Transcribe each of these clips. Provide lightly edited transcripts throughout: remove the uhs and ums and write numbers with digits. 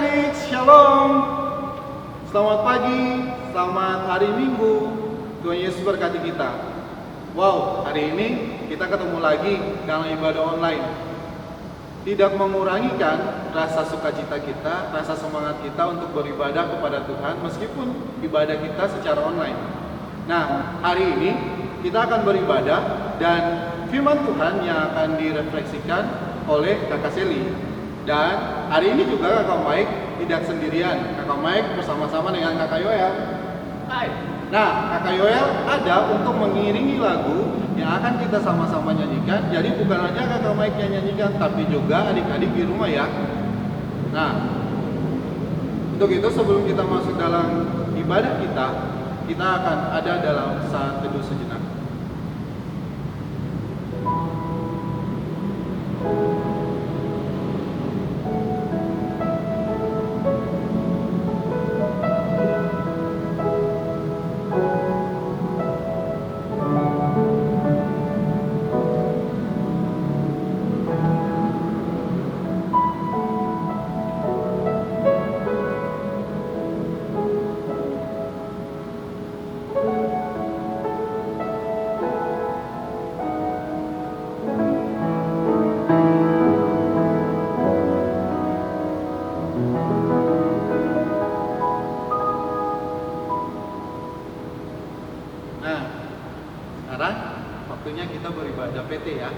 adik-adik, shalom. Selamat pagi, selamat hari Minggu. Tuhan Yesus berkati kita. Wow, hari ini kita ketemu lagi dalam ibadah online. Tidak mengurangikan rasa sukacita kita, rasa semangat kita untuk beribadah kepada Tuhan meskipun ibadah kita secara online. Nah, hari ini kita akan beribadah dan firman Tuhan yang akan direfleksikan oleh Kakak Seli. Dan hari ini juga Kakak Mike tidak sendirian. Kakak Mike bersama-sama dengan Kakak Yoel. Hai. Nah, Kakak Yoel ada untuk mengiringi lagu yang akan kita sama-sama nyanyikan. Jadi bukan hanya Kakak Mike yang nyanyikan, tapi juga adik-adik di rumah ya. Nah, untuk itu sebelum kita masuk dalam ibadah kita akan ada dalam saat teduh sejenak. Waktunya kita beribadah PT ya.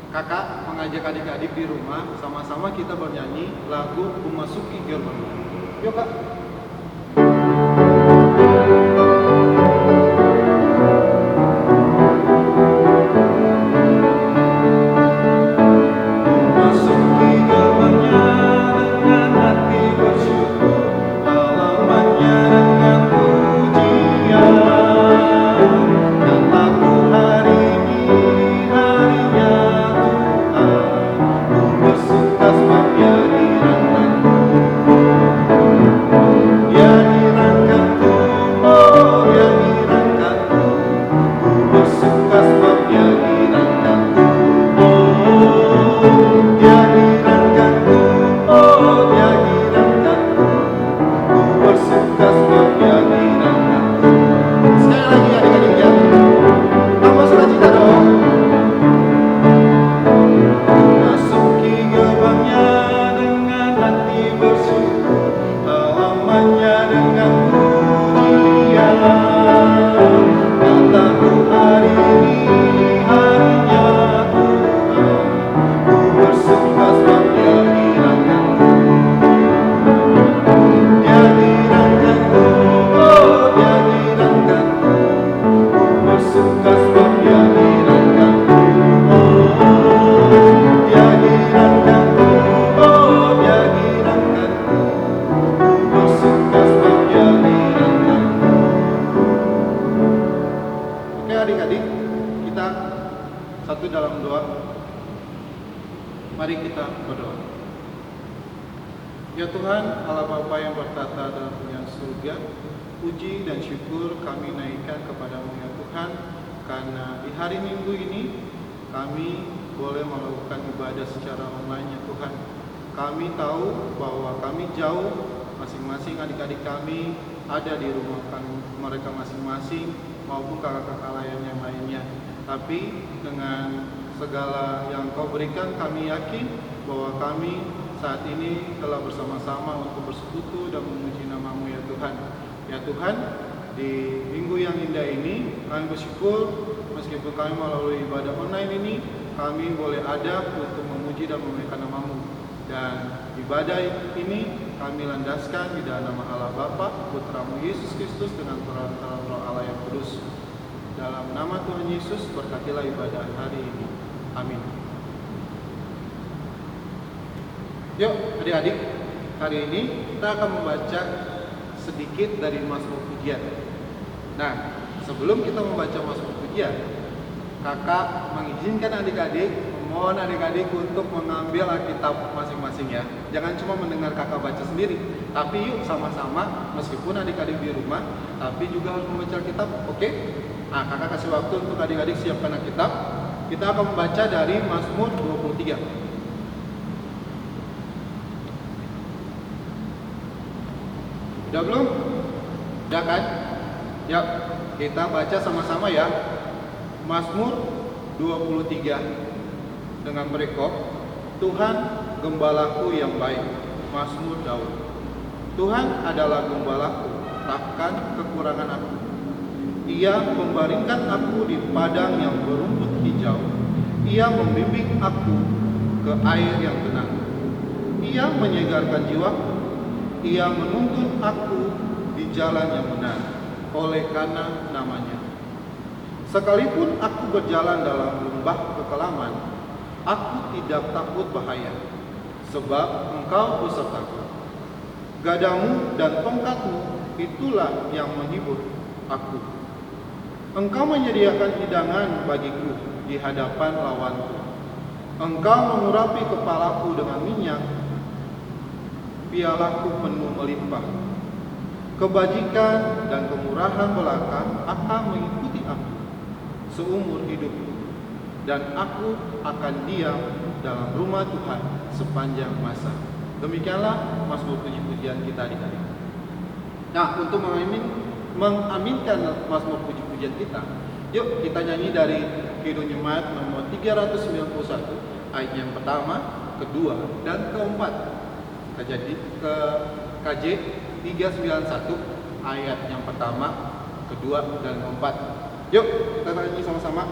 Kakak mengajak adik-adik di rumah sama-sama kita bernyanyi lagu Memasuki Gerbangnya. Yuk Kak. Mari kita berdoa. Ya Tuhan, Allah Bapa yang bertata dalam punya surga, puji dan syukur kami naikkan kepadamu ya Tuhan, karena di hari Minggu ini kami boleh melakukan ibadah secara online ya Tuhan. Kami tahu bahwa kami jauh, masing-masing adik-adik kami ada di rumah mereka masing-masing maupun kakak-kakak yang lainnya. Tapi dengan segala yang Kau berikan, kami yakin bahwa kami saat ini telah bersama-sama untuk bersekutu dan memuji nama-Mu ya Tuhan. Ya Tuhan, di minggu yang indah ini kami bersyukur meskipun kami melalui ibadah online ini, kami boleh ada untuk memuji dan memuliakan nama-Mu. Dan ibadah ini kami landaskan di dalam nama Allah Bapa, Putra-Mu Yesus Kristus dengan perantaraan Roh Allah yang kudus. Dalam nama Tuhan Yesus, berkatilah ibadah hari ini. Amin. Yuk adik-adik, hari ini kita akan membaca sedikit dari Mazmur Pujian. Nah, sebelum kita membaca Mazmur Pujian, kakak mengizinkan adik-adik, memohon adik-adik untuk mengambil Alkitab masing-masing ya. Jangan cuma mendengar kakak baca sendiri, tapi yuk sama-sama, meskipun adik-adik di rumah, tapi juga harus membaca Alkitab, oke? Nah, kakak kasih waktu untuk adik-adik siapkan Alkitab. Kita akan membaca dari Mazmur 23. Udah belum? Udah kan? Ya, kita baca sama-sama ya. Mazmur 23 dengan perikop Tuhan gembalaku yang baik. Mazmur Daud. Tuhan adalah gembalaku, takkan kekurangan aku. Ia membaringkan aku di padang yang berumput hijau. Ia membimbing aku ke air yang tenang. Ia menyegarkan jiwaku. Ia menuntun aku di jalan yang benar oleh karena namanya. Sekalipun aku berjalan dalam lembah kekelaman, aku tidak takut bahaya, sebab Engkau besertaku. Gadamu dan tongkatmu itulah yang menghibur aku. Engkau menyediakan hidangan bagiku di hadapan lawanku. Engkau mengurapi kepalaku dengan minyak, pialaku penuh melimpah. Kebajikan dan kemurahan belaka akan mengikuti aku seumur hidupku, dan aku akan diam dalam rumah Tuhan sepanjang masa. Demikianlah Mazmur puji-pujian kita adik-adik. Nah, untuk mengaminkan Mazmur puji-pujian kita, yuk kita nyanyi dari Kidung Jemaat nomor 391 ayat yang pertama, kedua, dan keempat. Jadi ke KJ 391 ayat yang pertama, kedua, dan keempat. Yuk kita nyanyi sama-sama.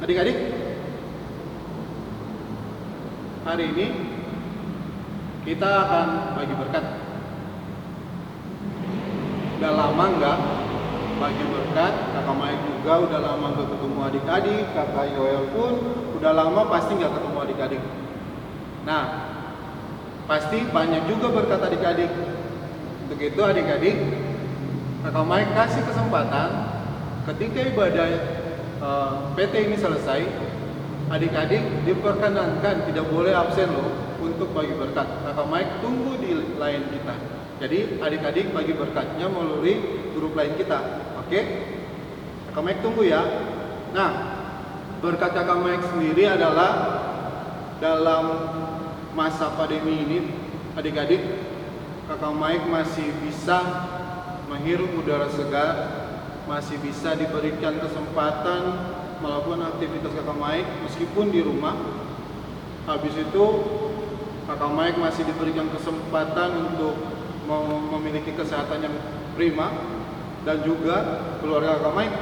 Adik-adik, hari ini kita akan bagi berkat. Udah lama nggak bagi berkat, kakak Mike juga udah lama nggak ketemu adik-adik, kakak Yoel pun udah lama pasti nggak ketemu adik-adik. Nah, pasti banyak juga berkat adik-adik. Untuk itu adik-adik, kakak Mike kasih kesempatan ketika ibadah PT ini selesai, adik-adik diperkenankan tidak boleh absen loh untuk bagi berkat. Kakak Mike tunggu di line kita. Jadi adik-adik bagi berkatnya melalui grup line kita. Oke? Kakak Mike tunggu ya. Nah, berkat kakak Mike sendiri adalah dalam masa pandemi ini, adik-adik, Kakak Mike masih bisa menghirup udara segar, masih bisa diberikan kesempatan melakukan aktivitas Kakak Mike meskipun di rumah. Habis itu Kakak Mike masih diberikan kesempatan untuk memiliki kesehatan yang prima, dan juga keluarga Kakak Mike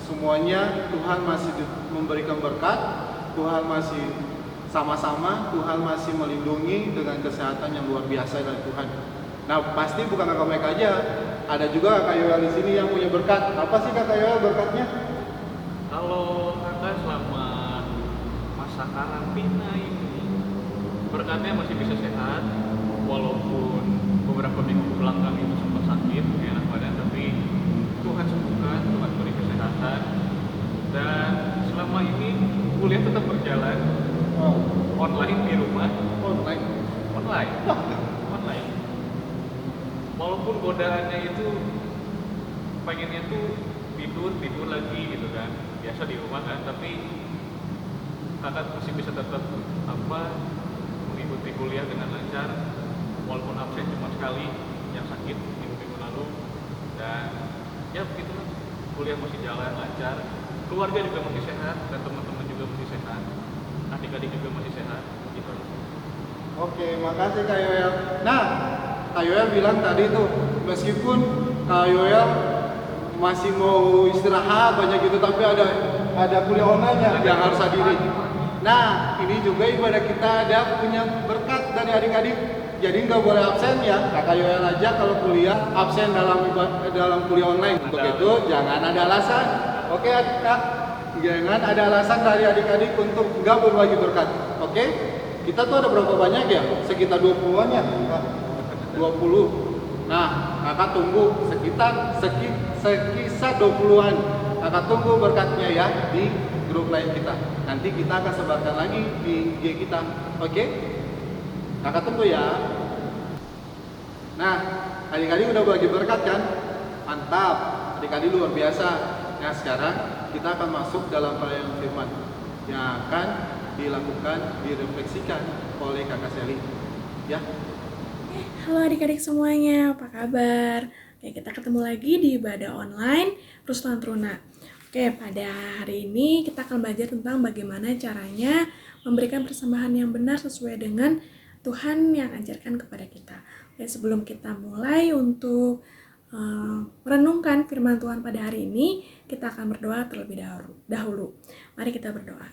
semuanya Tuhan masih memberikan berkat, Tuhan masih sama-sama, Tuhan masih melindungi dengan kesehatan yang luar biasa dari Tuhan. Nah, pasti bukan Kakak Mike aja, ada juga Kakak Yoel di sini yang punya berkat. Apa sih Kakak Yoel berkatnya? Kalau kakak selama masa karantina ini berkatnya masih bisa sehat, walaupun beberapa minggu belakang itu sempat sakit, gak enak badan, tapi Tuhan sembuhkan, Tuhan beri kesehatan, dan selama ini kuliah tetap berjalan, online di rumah, online, walaupun godaannya itu pengennya tuh tidur lagi gitu kan, biasa di rumah kan, tapi kakak masih bisa tetap mengikuti kuliah dengan lancar, walaupun absen cuma sekali yang sakit minggu lalu, dan ya begitulah, kuliah masih jalan lancar, keluarga juga masih sehat, dan teman-teman juga masih sehat, adik-adik juga masih sehat gitu. Oke, makasih Kak Yoel. Nah, Kak Yoel bilang tadi tuh, meskipun Kak Yoel masih mau istirahat banyak gitu, tapi ada kuliah online yang harus hadiri. Nah, ini juga ibadah kita ada punya berkat dari adik-adik. Jadi nggak boleh absen ya. Kakak Yoel aja kalau kuliah absen dalam kuliah online. Untuk itu jangan ada alasan. Oke, Kak. Jangan ada alasan dari adik-adik untuk nggak berbagi berkat. Oke? Kita tuh ada berapa banyak ya? Sekitar 20-an ya? 20. Nah, kakak tunggu sekisar 20-an. Kakak tunggu berkatnya ya di grup lain kita. Nanti kita akan sebarkan lagi di IG kita. Oke? Kakak tunggu ya. Nah, adik-adik udah bagi berkat kan? Mantap. Adik-adik luar biasa. Nah, sekarang kita akan masuk dalam pelayanan firman yang akan dilakukan, direfleksikan oleh Kakak Sally. Ya. Halo adik-adik semuanya, apa kabar? Oke, kita ketemu lagi di ibadah online Ruslan Truna. Oke, pada hari ini kita akan belajar tentang bagaimana caranya memberikan persembahan yang benar sesuai dengan Tuhan yang ajarkan kepada kita. Oke, sebelum kita mulai untuk merenungkan firman Tuhan pada hari ini, kita akan berdoa terlebih dahulu. Mari kita berdoa.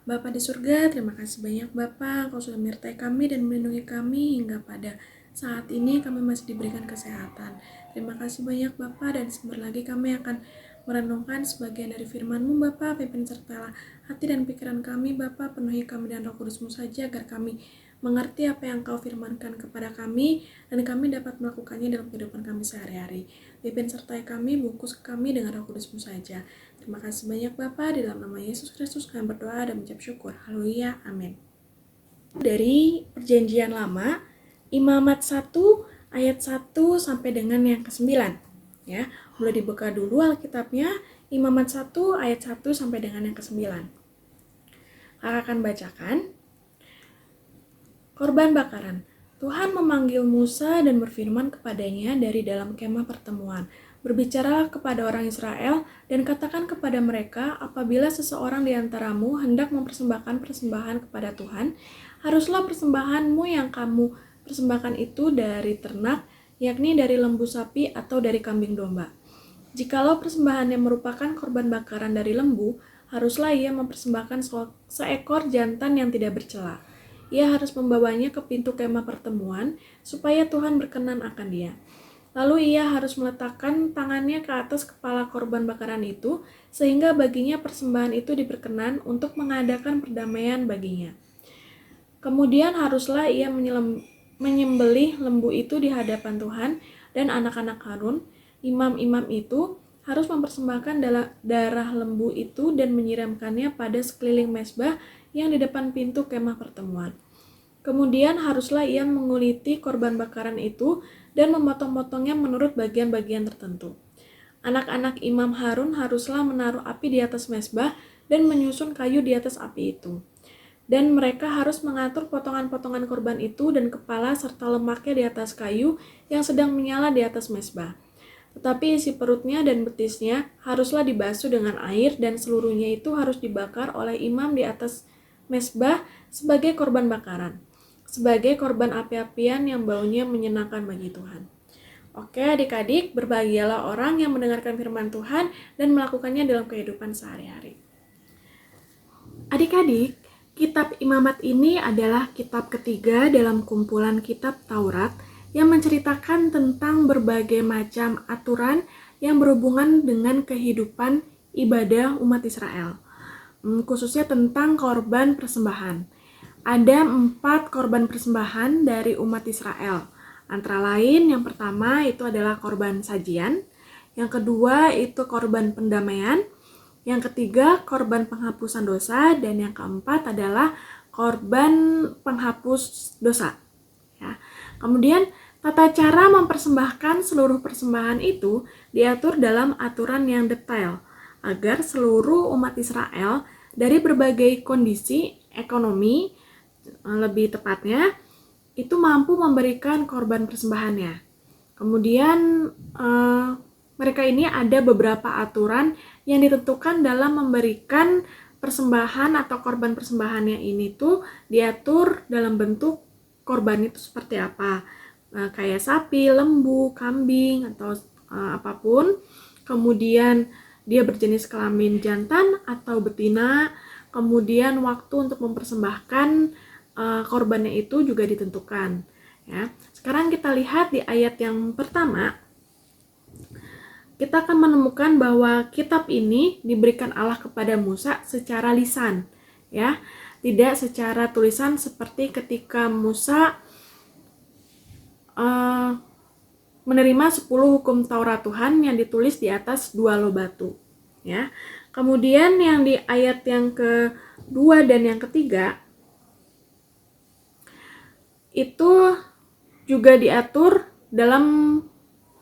Bapa di surga, terima kasih banyak Bapa, Engkau sudah menyertai kami dan melindungi kami hingga pada saat ini kami masih diberikan kesehatan. Terima kasih banyak Bapa, dan sebentar lagi kami akan merenungkan sebagian dari firman-Mu Bapa. Pimpin sertalah hati dan pikiran kami Bapa, penuhi kami dengan Roh Kudus-Mu saja agar kami mengerti apa yang Kau firmankan kepada kami dan kami dapat melakukannya dalam kehidupan kami sehari-hari. Pimpin sertai kami, bungkus kami dengan Roh Kudus-Mu saja. Terima kasih banyak Bapa, di dalam nama Yesus Kristus kami berdoa dan mengucap syukur. Haleluya, amin. Dari Perjanjian Lama, Imamat 1 ayat 1 sampai dengan yang ke-9. Ya, boleh dibuka dulu Alkitabnya, Imamat 1 ayat 1 sampai dengan yang ke-9. Kakak akan bacakan. Korban bakaran. Tuhan memanggil Musa dan berfirman kepadanya dari dalam kemah pertemuan. Berbicaralah kepada orang Israel dan katakan kepada mereka, apabila seseorang di antaramu hendak mempersembahkan persembahan kepada Tuhan, haruslah persembahanmu yang kamu persembahkan itu dari ternak, yakni dari lembu sapi atau dari kambing domba. Jikalau persembahannya merupakan korban bakaran dari lembu, haruslah ia mempersembahkan seekor jantan yang tidak bercela. Ia harus membawanya ke pintu kemah pertemuan, supaya Tuhan berkenan akan dia. Lalu ia harus meletakkan tangannya ke atas kepala korban bakaran itu, sehingga baginya persembahan itu diperkenan untuk mengadakan perdamaian baginya. Kemudian haruslah ia menyembelih lembu itu di hadapan Tuhan, dan anak-anak Harun, imam-imam itu, harus mempersembahkan darah lembu itu dan menyiramkannya pada sekeliling mezbah yang di depan pintu kemah pertemuan. Kemudian haruslah ia menguliti korban bakaran itu dan memotong-potongnya menurut bagian-bagian tertentu. Anak-anak imam Harun haruslah menaruh api di atas mezbah dan menyusun kayu di atas api itu. dan mereka harus mengatur potongan-potongan korban itu dan kepala serta lemaknya di atas kayu yang sedang menyala di atas mezbah. Tetapi isi perutnya dan betisnya haruslah dibasuh dengan air dan seluruhnya itu harus dibakar oleh imam di atas mezbah sebagai korban bakaran, sebagai korban api-apian yang baunya menyenangkan bagi Tuhan. Oke adik-adik, berbahagialah orang yang mendengarkan firman Tuhan dan melakukannya dalam kehidupan sehari-hari. Adik-adik, kitab Imamat ini adalah kitab ketiga dalam kumpulan kitab Taurat yang menceritakan tentang berbagai macam aturan yang berhubungan dengan kehidupan ibadah umat Israel, khususnya tentang korban persembahan. Ada 4 korban persembahan dari umat Israel. Antara lain, yang pertama itu adalah korban sajian, yang kedua itu korban pendamaian, yang ketiga korban penghapusan dosa, dan yang keempat adalah korban penghapus dosa. Ya. Kemudian tata cara mempersembahkan seluruh persembahan itu diatur dalam aturan yang detail agar seluruh umat Israel dari berbagai kondisi ekonomi, lebih tepatnya, itu mampu memberikan korban persembahannya. Kemudian mereka ini ada beberapa aturan yang ditentukan dalam memberikan persembahan atau korban persembahannya ini tuh diatur dalam bentuk korban itu seperti apa. Kayak sapi, lembu, kambing, atau apapun. Kemudian dia berjenis kelamin jantan atau betina. Kemudian waktu untuk mempersembahkan korbannya itu juga ditentukan. Ya. Sekarang kita lihat di ayat yang pertama, kita akan menemukan bahwa kitab ini diberikan Allah kepada Musa secara lisan, ya, tidak secara tulisan seperti ketika Musa menerima 10 hukum Taurat Tuhan yang ditulis di atas 2 loh batu, ya. Kemudian yang di ayat yang kedua dan yang ketiga itu juga diatur dalam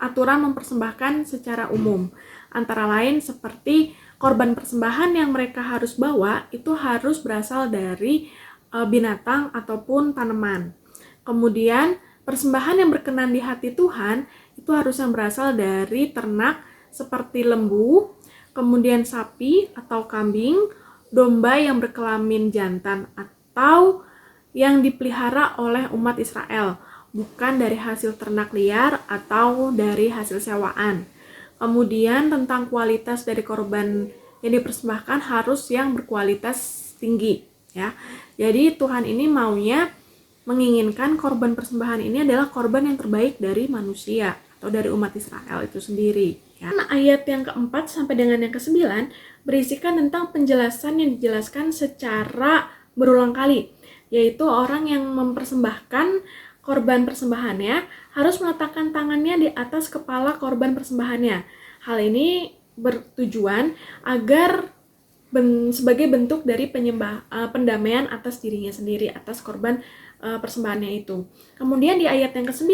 aturan mempersembahkan secara umum. Antara lain seperti korban persembahan yang mereka harus bawa itu harus berasal dari binatang ataupun tanaman. Kemudian persembahan yang berkenan di hati Tuhan itu harus yang berasal dari ternak seperti lembu, kemudian sapi atau kambing, domba yang berkelamin jantan atau yang dipelihara oleh umat Israel, bukan dari hasil ternak liar atau dari hasil sewaan. Kemudian tentang kualitas dari korban yang dipersembahkan harus yang berkualitas tinggi, ya. Jadi Tuhan ini maunya menginginkan korban persembahan ini adalah korban yang terbaik dari manusia atau dari umat Israel itu sendiri, ya. Ayat yang keempat sampai dengan yang kesembilan berisikan tentang penjelasan yang dijelaskan secara berulang kali, yaitu orang yang mempersembahkan korban persembahannya harus meletakkan tangannya di atas kepala korban persembahannya. Hal ini bertujuan agar sebagai bentuk dari pendamaian atas dirinya sendiri, atas korban persembahannya itu. Kemudian di ayat yang ke-9,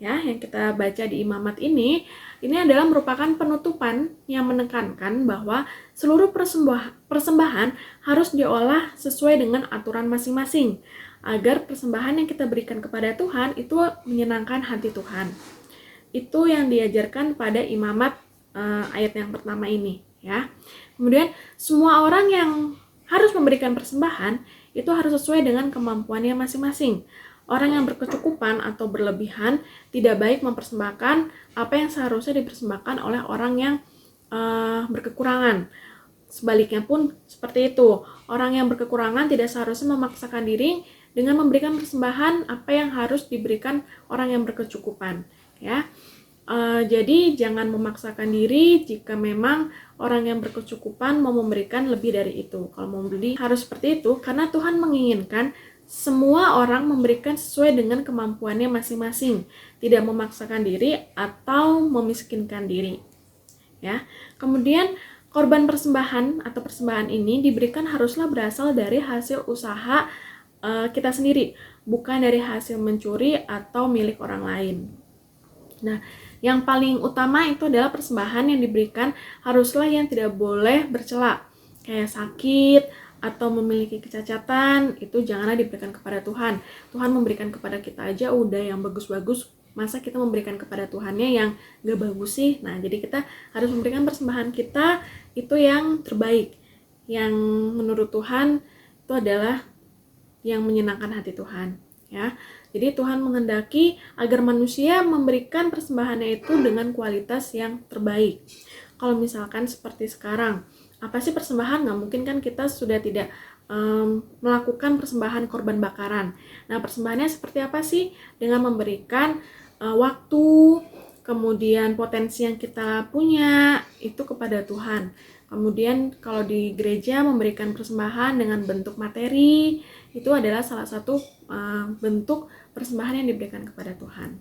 ya, yang kita baca di Imamat ini adalah merupakan penutupan yang menekankan bahwa seluruh persembahan harus diolah sesuai dengan aturan masing-masing, agar persembahan yang kita berikan kepada Tuhan itu menyenangkan hati Tuhan. Itu yang diajarkan pada Imamat ayat yang pertama ini, ya. Kemudian semua orang yang harus memberikan persembahan itu harus sesuai dengan kemampuannya masing-masing. Orang yang berkecukupan atau berlebihan tidak baik mempersembahkan apa yang seharusnya dipersembahkan oleh orang yang berkekurangan. Sebaliknya pun seperti itu. Orang yang berkekurangan tidak seharusnya memaksakan diri dengan memberikan persembahan apa yang harus diberikan orang yang berkecukupan, ya. Jadi jangan memaksakan diri jika memang orang yang berkecukupan mau memberikan lebih dari itu. Kalau mau beli harus seperti itu karena Tuhan menginginkan semua orang memberikan sesuai dengan kemampuannya masing-masing, tidak memaksakan diri atau memiskinkan diri, ya. Kemudian korban persembahan atau persembahan ini diberikan haruslah berasal dari hasil usaha kita sendiri, bukan dari hasil mencuri atau milik orang lain. Nah, yang paling utama itu adalah persembahan yang diberikan haruslah yang tidak boleh bercela, kayak sakit, atau memiliki kecacatan, itu janganlah diberikan kepada Tuhan. Tuhan memberikan kepada kita aja udah yang bagus-bagus, masa kita memberikan kepada Tuhannya yang gak bagus sih? Nah, jadi kita harus memberikan persembahan kita itu yang terbaik, yang menurut Tuhan itu adalah yang menyenangkan hati Tuhan, ya. Jadi Tuhan menghendaki agar manusia memberikan persembahannya itu dengan kualitas yang terbaik. Kalau misalkan seperti sekarang, apa sih persembahan? Nggak mungkin kan kita sudah tidak melakukan persembahan korban bakaran. Nah, persembahannya seperti apa sih? Dengan memberikan waktu, kemudian potensi yang kita punya itu kepada Tuhan. Kemudian kalau di gereja memberikan persembahan dengan bentuk materi, itu adalah salah satu bentuk persembahan yang diberikan kepada Tuhan.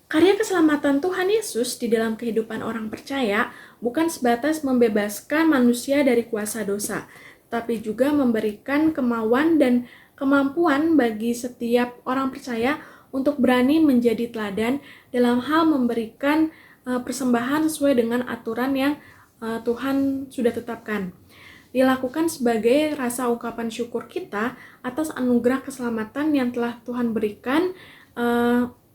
Karya keselamatan Tuhan Yesus di dalam kehidupan orang percaya bukan sebatas membebaskan manusia dari kuasa dosa, tapi juga memberikan kemauan dan kemampuan bagi setiap orang percaya untuk berani menjadi teladan dalam hal memberikan persembahan sesuai dengan aturan yang Tuhan sudah tetapkan. Dilakukan sebagai rasa ungkapan syukur kita atas anugerah keselamatan yang telah Tuhan berikan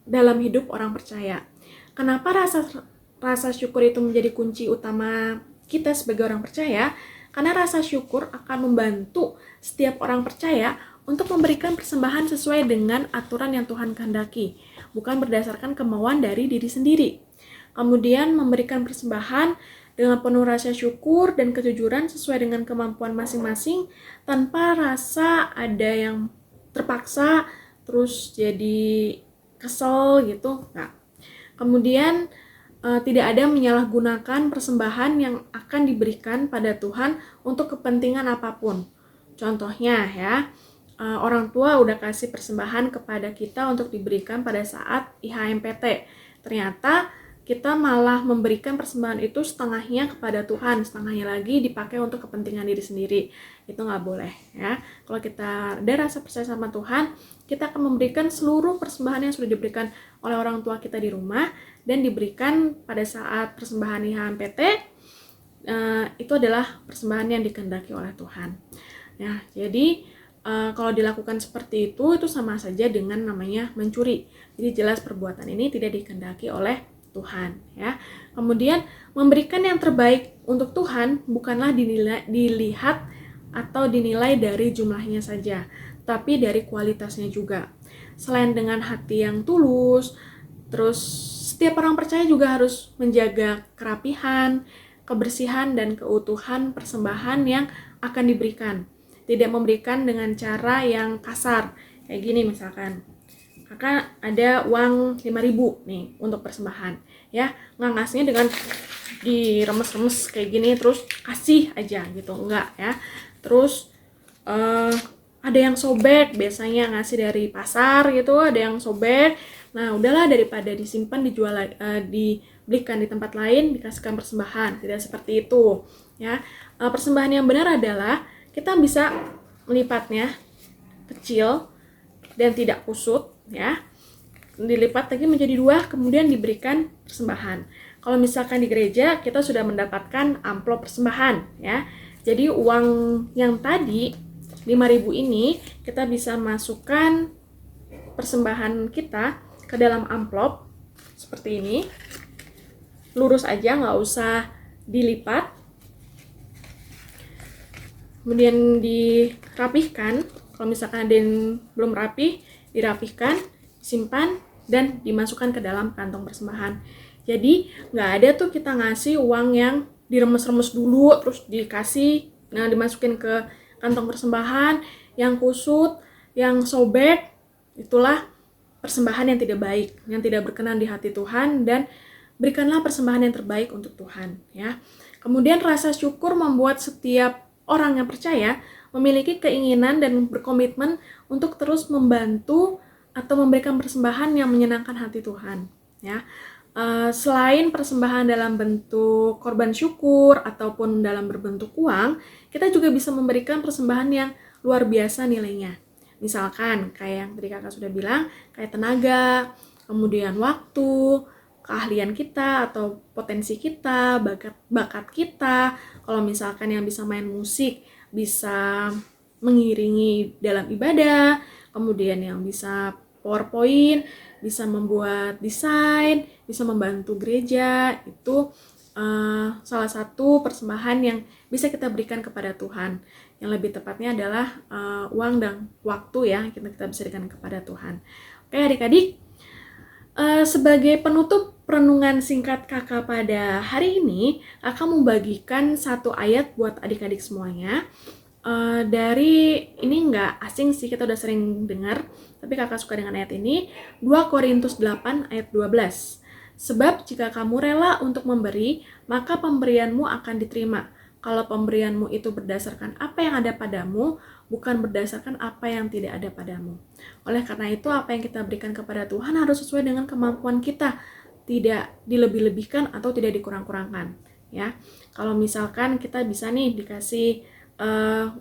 dalam hidup orang percaya. Kenapa rasa syukur itu menjadi kunci utama kita sebagai orang percaya? Karena rasa syukur akan membantu setiap orang percaya untuk memberikan persembahan sesuai dengan aturan yang Tuhan kehendaki, bukan berdasarkan kemauan dari diri sendiri. Kemudian memberikan persembahan dengan penuh rasa syukur dan kejujuran sesuai dengan kemampuan masing-masing, tanpa rasa ada yang terpaksa terus jadi kesel gitu. Nah, kemudian tidak ada menyalahgunakan persembahan yang akan diberikan pada Tuhan untuk kepentingan apapun. Contohnya ya, orang tua udah kasih persembahan kepada kita untuk diberikan pada saat IHMPT. Ternyata kita malah memberikan persembahan itu setengahnya kepada Tuhan, setengahnya lagi dipakai untuk kepentingan diri sendiri. Itu nggak boleh ya. Kalau kita ada rasa percaya sama Tuhan, kita akan memberikan seluruh persembahan yang sudah diberikan oleh orang tua kita di rumah dan diberikan pada saat persembahan IHMPT. Itu adalah persembahan yang dikehendaki oleh Tuhan. Ya, jadi kalau dilakukan seperti itu sama saja dengan namanya mencuri. Jadi jelas perbuatan ini tidak dikehendaki oleh Tuhan, ya. Kemudian memberikan yang terbaik untuk Tuhan bukanlah dilihat atau dinilai dari jumlahnya saja, tapi dari kualitasnya juga. Selain dengan hati yang tulus, terus setiap orang percaya juga harus menjaga kerapihan, kebersihan dan keutuhan persembahan yang akan diberikan. Tidak memberikan dengan cara yang kasar. Kayak gini misalkan. Kakak ada uang 5.000 nih untuk persembahan, ya, nggak ngasihnya dengan diremes-remes kayak gini terus kasih aja gitu, enggak ya. Terus ada yang sobek, biasanya ngasih dari pasar gitu, ada yang sobek. Nah, udahlah daripada disimpan dibelikan di tempat lain, dikasihkan persembahan. Tidak seperti itu, ya. Persembahan yang benar adalah kita bisa melipatnya kecil dan tidak kusut, ya, dilipat lagi menjadi 2, kemudian diberikan persembahan. Kalau misalkan di gereja kita sudah mendapatkan amplop persembahan, ya, jadi uang yang tadi 5.000 ini kita bisa masukkan persembahan kita ke dalam amplop seperti ini, lurus aja, nggak usah dilipat, kemudian dirapihkan. Kalau misalkan ada yang belum rapih, dirapihkan, simpan, dan dimasukkan ke dalam kantong persembahan. Jadi nggak ada tuh kita ngasih uang yang diremes-remes dulu terus dikasih, nah dimasukin ke kantong persembahan yang kusut, yang sobek. Itulah persembahan yang tidak baik, yang tidak berkenan di hati Tuhan, dan berikanlah persembahan yang terbaik untuk Tuhan, ya. Kemudian rasa syukur membuat setiap orang yang percaya memiliki keinginan dan berkomitmen untuk terus membantu atau memberikan persembahan yang menyenangkan hati Tuhan, ya. Selain persembahan dalam bentuk korban syukur ataupun dalam berbentuk uang, kita juga bisa memberikan persembahan yang luar biasa nilainya. Misalkan kayak yang tadi kakak sudah bilang, kayak tenaga, kemudian waktu, keahlian kita atau potensi kita, bakat kita. Kalau misalkan yang bisa main musik bisa mengiringi dalam ibadah, kemudian yang bisa PowerPoint, bisa membuat desain, bisa membantu gereja. Itu salah satu persembahan yang bisa kita berikan kepada Tuhan. Yang lebih tepatnya adalah uang dan waktu ya, kita bisa berikan kepada Tuhan. Oke adik-adik, sebagai penutup renungan singkat kakak pada hari ini, kakak mau bagikan satu ayat buat adik-adik semuanya. Dari ini nggak asing sih, kita udah sering dengar, tapi kakak suka dengan ayat ini. 2 Korintus 8 ayat 12. Sebab jika kamu rela untuk memberi, maka pemberianmu akan diterima. Kalau pemberianmu itu berdasarkan apa yang ada padamu, bukan berdasarkan apa yang tidak ada padamu. Oleh karena itu, apa yang kita berikan kepada Tuhan harus sesuai dengan kemampuan kita, tidak dilebih-lebihkan atau tidak dikurang-kurangkan. Ya, kalau misalkan kita bisa nih dikasih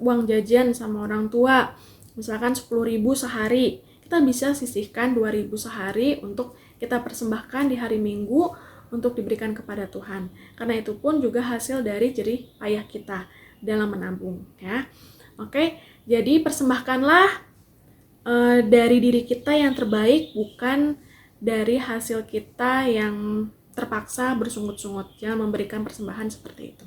uang jajan sama orang tua, misalkan 10.000 sehari, kita bisa sisihkan 2.000 sehari untuk kita persembahkan di hari Minggu untuk diberikan kepada Tuhan. Karena itu pun juga hasil dari jerih payah kita dalam menabung, ya. Oke, jadi persembahkanlah dari diri kita yang terbaik, bukan dari hasil kita yang terpaksa bersungut-sungut. Jangan memberikan persembahan seperti itu.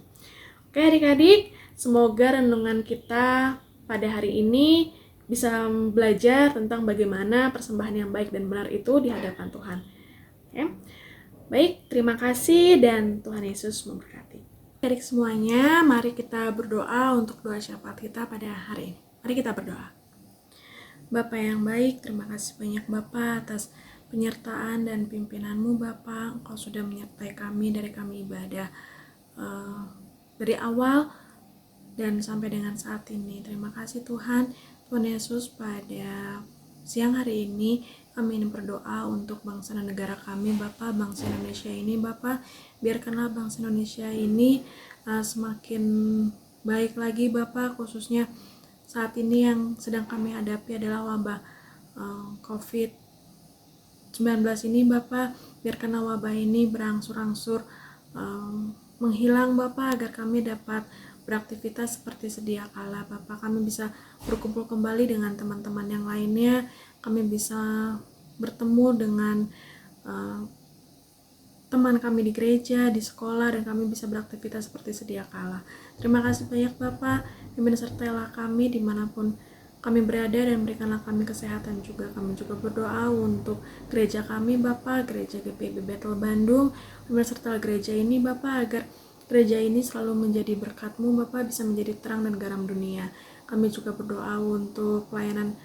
Oke adik-adik, semoga renungan kita pada hari ini bisa belajar tentang bagaimana persembahan yang baik dan benar itu di hadapan Tuhan. Oke. Baik, terima kasih dan Tuhan Yesus memberkati. Adik semuanya, mari kita berdoa untuk doa syafaat kita pada hari ini. Mari kita berdoa. Bapa yang baik, terima kasih banyak Bapa atas penyertaan dan pimpinanmu Bapa. Engkau sudah menyertai kami dari kami ibadah dari awal dan sampai dengan saat ini. Terima kasih Tuhan. Tuhan Yesus, pada siang hari ini kami ingin berdoa untuk bangsa dan negara kami Bapa, bangsa Indonesia ini Bapa. Biarkanlah bangsa Indonesia ini semakin baik lagi Bapa, khususnya saat ini yang sedang kami hadapi adalah wabah COVID-19 ini Bapa. Biarkanlah wabah ini berangsur-angsur menghilang Bapa, agar kami dapat beraktivitas seperti sedia kala Bapa. Kami bisa berkumpul kembali dengan teman-teman yang lainnya, kami bisa bertemu dengan teman kami di gereja, di sekolah, dan kami bisa beraktivitas seperti sedia kala. Terima kasih banyak Bapa, pimpin sertailah kami dimanapun kami berada dan berikanlah kami kesehatan juga. Kami juga berdoa untuk gereja kami Bapa, gereja GPIB Bethel Bandung, pimpin serta gereja ini Bapa, agar gereja ini selalu menjadi berkat-Mu Bapa, bisa menjadi terang dan garam dunia. Kami juga berdoa untuk pelayanan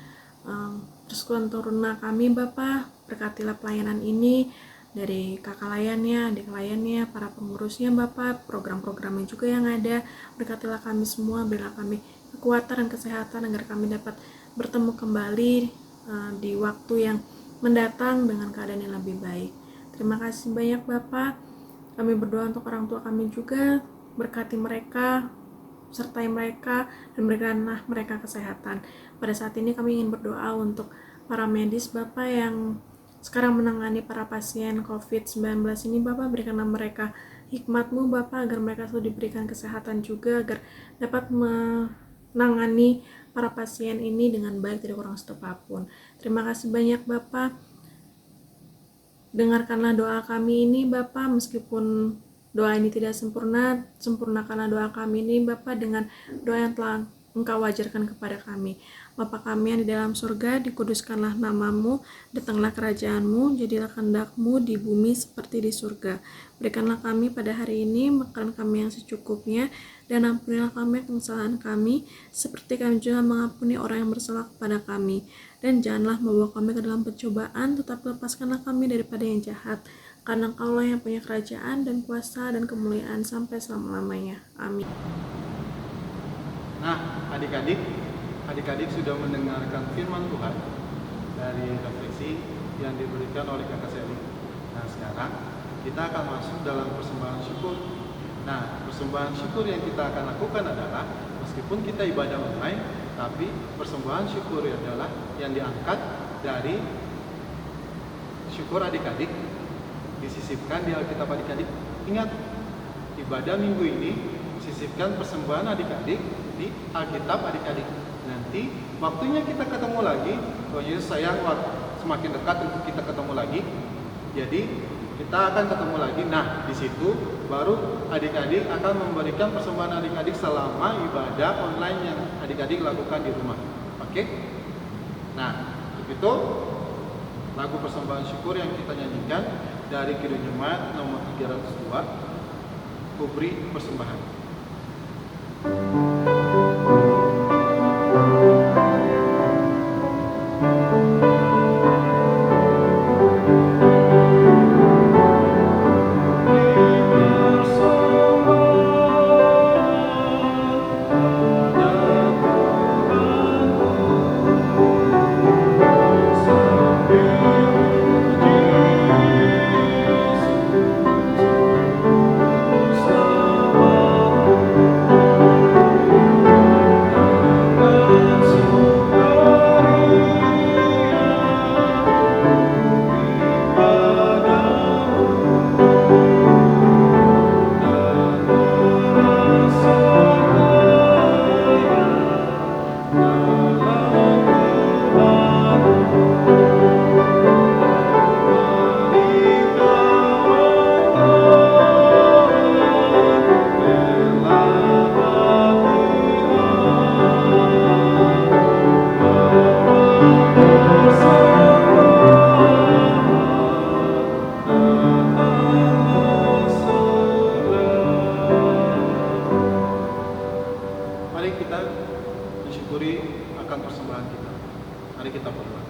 persekutuan Taruna kami Bapa, berkatilah pelayanan ini dari kakak layannya, adik layannya, para pengurusnya Bapa, program-programnya juga yang ada. Berkatilah kami semua, berilah kami kekuatan dan kesehatan agar kami dapat bertemu kembali di waktu yang mendatang dengan keadaan yang lebih baik. Terima kasih banyak Bapa. Kami berdoa untuk orang tua kami juga, berkati mereka, sertai mereka, dan berikanlah mereka kesehatan. Pada saat ini kami ingin berdoa untuk para medis Bapak yang sekarang menangani para pasien COVID-19 ini Bapak, berikanlah mereka hikmat-Mu Bapak, agar mereka selalu diberikan kesehatan juga, agar dapat menangani para pasien ini dengan baik, tidak kurang satu apapun. Terima kasih banyak Bapak. Dengarkanlah doa kami ini Bapa, meskipun doa ini tidak sempurna, sempurnakanlah doa kami ini Bapa dengan doa yang telah Engkau wajarkan kepada kami. Bapa kami yang di dalam surga, dikuduskanlah namamu, datanglah kerajaan-Mu, jadilah kehendak-Mu di bumi seperti di surga. Berikanlah kami pada hari ini makanan kami yang secukupnya, dan ampunilah kami kesalahan kami, seperti kami juga mengampuni orang yang bersalah kepada kami. Dan janganlah membawa kami ke dalam pencobaan, tetapi lepaskanlah kami daripada yang jahat. Karena Engkaulah yang punya kerajaan dan kuasa dan kemuliaan sampai selama-lamanya. Amin. Nah, adik-adik sudah mendengarkan firman Tuhan dari refleksi yang diberikan oleh Kakak Seli. Nah, sekarang kita akan masuk dalam persembahan syukur. Nah, persembahan syukur yang kita akan lakukan adalah, meskipun kita ibadah online, tapi persembahan syukur adalah yang diangkat dari syukur adik-adik, disisipkan di Alkitab adik-adik. Ingat, ibadah minggu ini sisipkan persembahan adik-adik di Alkitab adik-adik. Nanti waktunya kita ketemu lagi, Tuhan Yesus sayang semakin dekat untuk kita ketemu lagi. Jadi kita akan ketemu lagi. Nah, di situ baru adik-adik akan memberikan persembahan adik-adik selama ibadah online yang adik-adik lakukan di rumah. Oke? Nah, itu lagu persembahan syukur yang kita nyanyikan dari Kidung Jemaat nomor 302, Kubri Persembahan. Mari kita mensyukuri akan persembahan kita. Mari kita berdoa.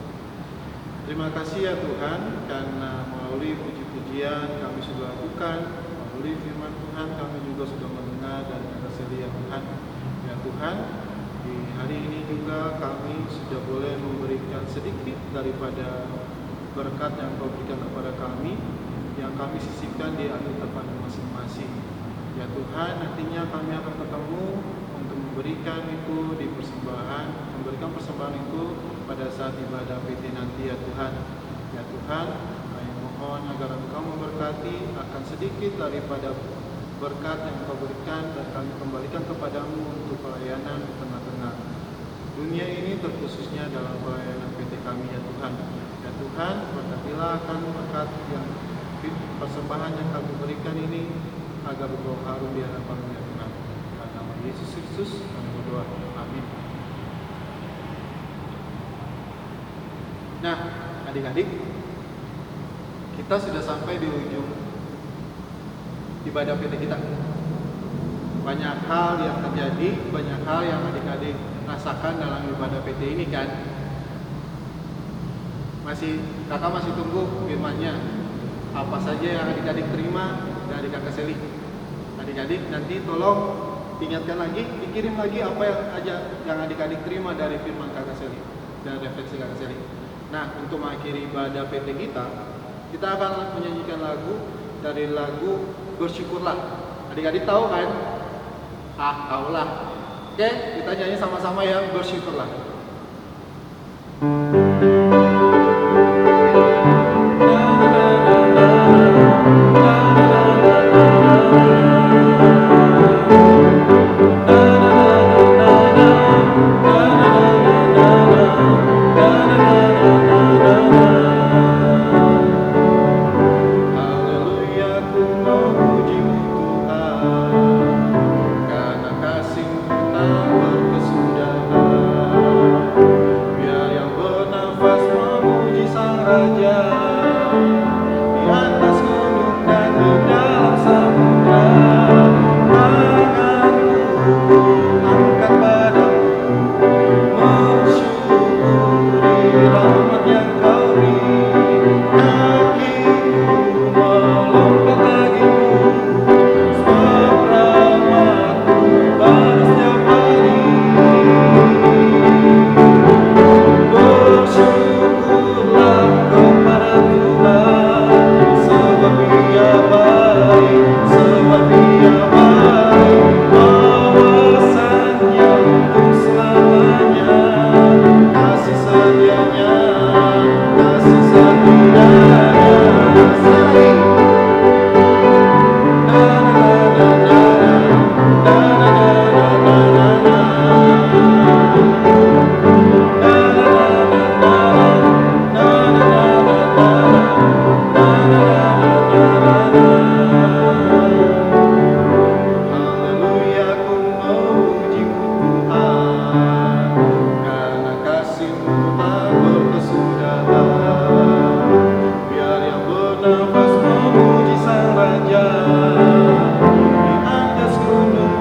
Terima kasih ya Tuhan, karena melalui puji-pujian kami sudah lakukan, melalui firman Tuhan kami juga sudah mendengar dan kasih ya Tuhan. Ya Tuhan, di hari ini juga kami sudah boleh memberikan sedikit daripada berkat yang Kau berikan kepada kami, yang kami sisipkan di Alkitab masing-masing. Ya Tuhan, nantinya kami akan ketemu untuk memberikan itu di persembahan, memberikan persembahan itu pada saat ibadah PT nanti ya Tuhan. Ya Tuhan, kami mohon agar Engkau memberkati akan sedikit daripada berkat yang Engkau berikan dan kami kembalikan kepadamu untuk pelayanan di tengah-tengah dunia ini, terkhususnya dalam pelayanan PT kami ya Tuhan. Ya Tuhan, berkatilah akan berkat yang persembahan yang kami berikan ini agar berbau harum di hadapan-Mu ya Tuhan. Dalam nama Yesus Kristus kami berdoa. Amin. Nah, adik-adik, kita sudah sampai di ujung ibadah PT kita. Banyak hal yang terjadi, banyak hal yang adik-adik rasakan dalam ibadah PT ini kan. Kakak masih tunggu firman-Nya. Apa saja yang adik-adik terima dari Kakak Seli. Adik-adik nanti tolong ingatkan lagi, dikirim lagi apa yang aja yang adik-adik terima dari firman Kakak Seli dan refleksi Kakak Seli. Nah, untuk mengakhiri ibadah PT kita akan menyanyikan lagu dari lagu Bersyukurlah. Adik-adik tahu kan? Tahulah. Oke, kita nyanyi sama-sama ya, Bersyukurlah. Karena kasih-Mu tak berkesudahan, biar yang benar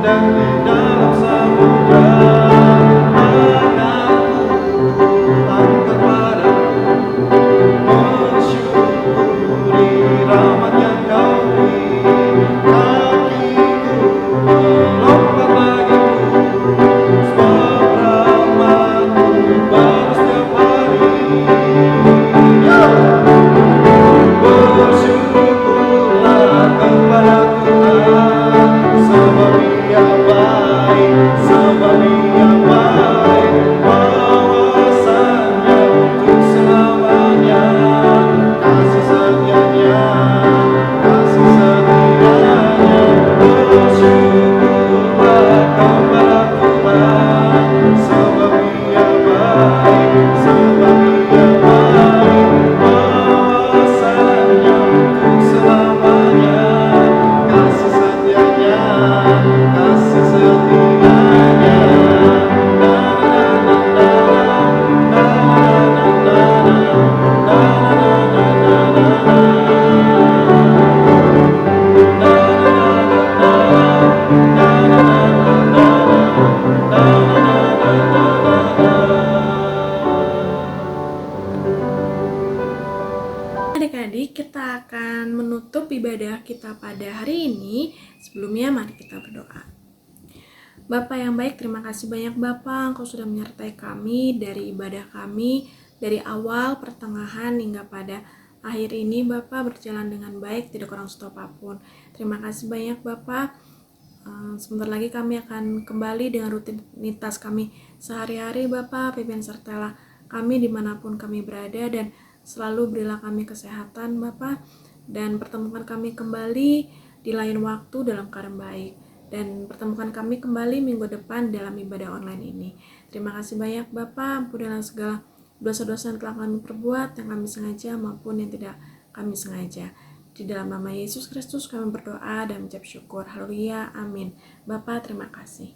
dan di dalam samudra. Angkat padamu, mensyukuri rahmat yang kau beri. Kakiku melompat bagimu, sebab rahmat-Mu baru setiap hari. Bersyukurlah kepada Tuhan, sebab Dia baik, sebab Dia baik. Bahwasanya untuk selamanya, kasih setianya, kasih setianya. Bersyukurlah kepada Tuhan, sebab Dia baik, sebab Dia baik. Bahwasanya untuk selamanya, kasih setianya, kasih setianya. Adik-adik, kita akan menutup ibadah kita pada hari ini. Sebelumnya mari kita berdoa. Bapa yang baik, terima kasih banyak Bapa, Engkau sudah menyertai kami dari ibadah kami, dari awal, pertengahan, hingga pada akhir ini Bapa berjalan dengan baik, tidak kurang satu apapun. Terima kasih banyak Bapa. Sebentar lagi kami akan kembali dengan rutinitas kami sehari-hari Bapa. Pimpin sertalah kami dimanapun kami berada, dan selalu berilah kami kesehatan Bapa, dan pertemukan kami kembali di lain waktu dalam keadaan baik, dan pertemukan kami kembali minggu depan dalam ibadah online ini. Terima kasih banyak Bapa, ampunilah segala dosa-dosa yang telah kami perbuat, yang kami sengaja maupun yang tidak kami sengaja. Di dalam nama Yesus Kristus kami berdoa dan mengucap syukur. Haleluya, amin. Bapa, terima kasih.